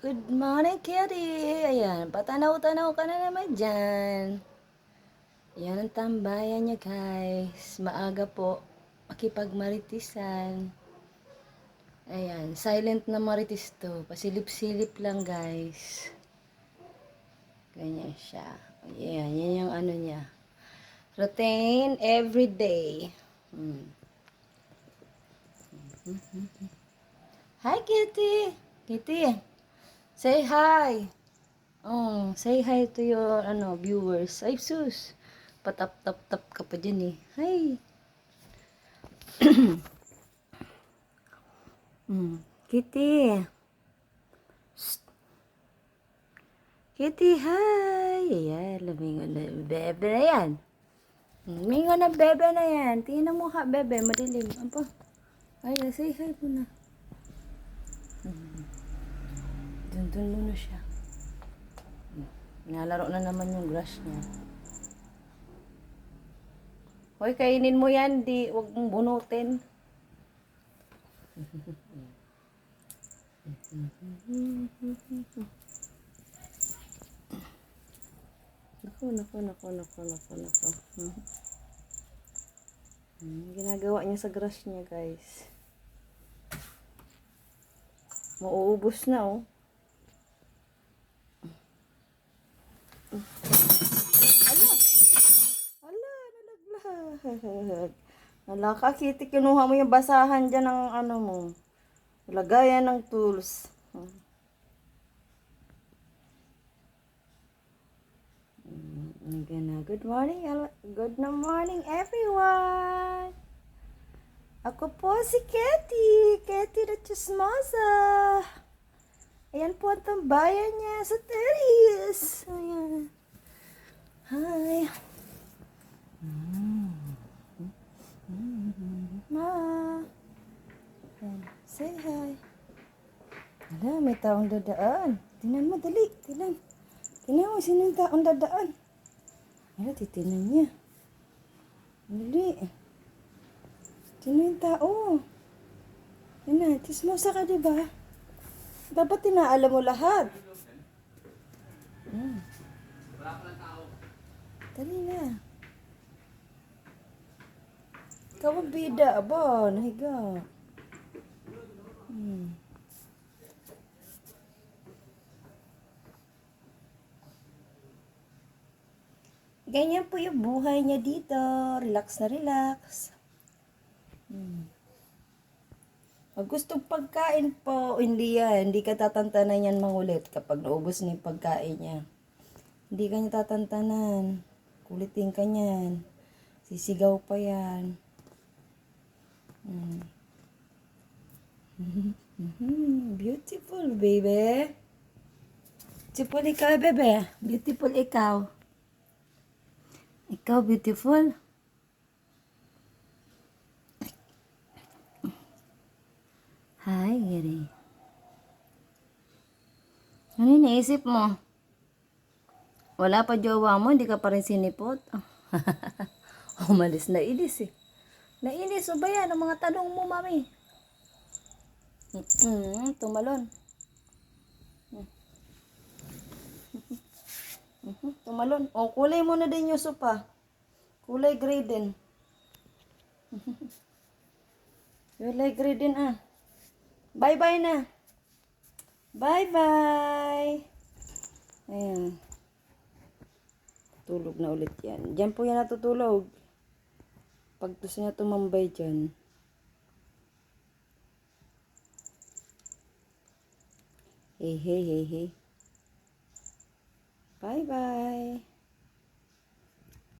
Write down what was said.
Good morning, Kitty! Ayan, patanaw-tanaw ka na naman dyan. Ayan ang tambayan niya, guys. Maaga po, makipagmaritisan. Ayan, silent na maritis to. Pasilip-silip lang, guys. Ganyan siya. Ayan, yan yung ano niya. Routine everyday. Hi, Kitty! Kitty! Say hi. Oh, say hi to your viewers. Ay, sus. Patap-tap-tap ka pa dyan eh. Hi. Kitty. Shh. Kitty, hi. Ayan, lumingon na bebe na yan. Lumingon na bebe na yan. Tingnan mo ha, bebe. Madilim. Apa? Ay, say hi muna. Dun muna siya. Nalaro na naman yung grass niya. Hoy, kainin mo yan, wag mong bunutin. Naku. Ginagawa niya sa grass niya, guys. Mauubos na, oh. Nalaglag. Nalaka, Kitty, kinuha mo yung basahan dyan ng ano mo. Lagayan ng tools. Good morning everyone. Ako po si Kitty the Chismosa. Ayan po ang tambayan niya sa terrace. Ayan. Hi. Ma. Say hi. Ala, may taong dadaan. Tingnan mo, dali. Tingnan mo, sino yung taong dadaan? Ala, titinan niya. Dali. Sino yung tao? Yan na, chismosa ka, diba? Dapat tinaalam mo lahat. Dali na. Ikaw ang bida, aba, nahiga. Ganyan po yung buhay niya dito. Relax na relax. Pag gustong pagkain po, hindi yan. Hindi ka tatantanan yan mangulit kapag naubos na yung pagkain niya. Hindi ka niya tatantanan. Kulitin ka niyan. Sisigaw pa yan. Beautiful, baby. Beautiful ikaw, bebe. Beautiful ikaw. Ikaw, beautiful. Hi, Gary. Ano yung naisip mo? Wala pa jowa mo, hindi ka pa rin sinipot. Umalis na inis eh. Nainis o ba yan ang mga tanong mo, mami? Tumalon. Tumalon. O, kulay mo na din yung sopa. Kulay gray din. Kulay gray din ah. Bye-bye na. Bye-bye. Ayan. Tulog na ulit yan. Diyan po yan natutulog. Pag gusto niya tumambay dyan. Hey. Bye-bye.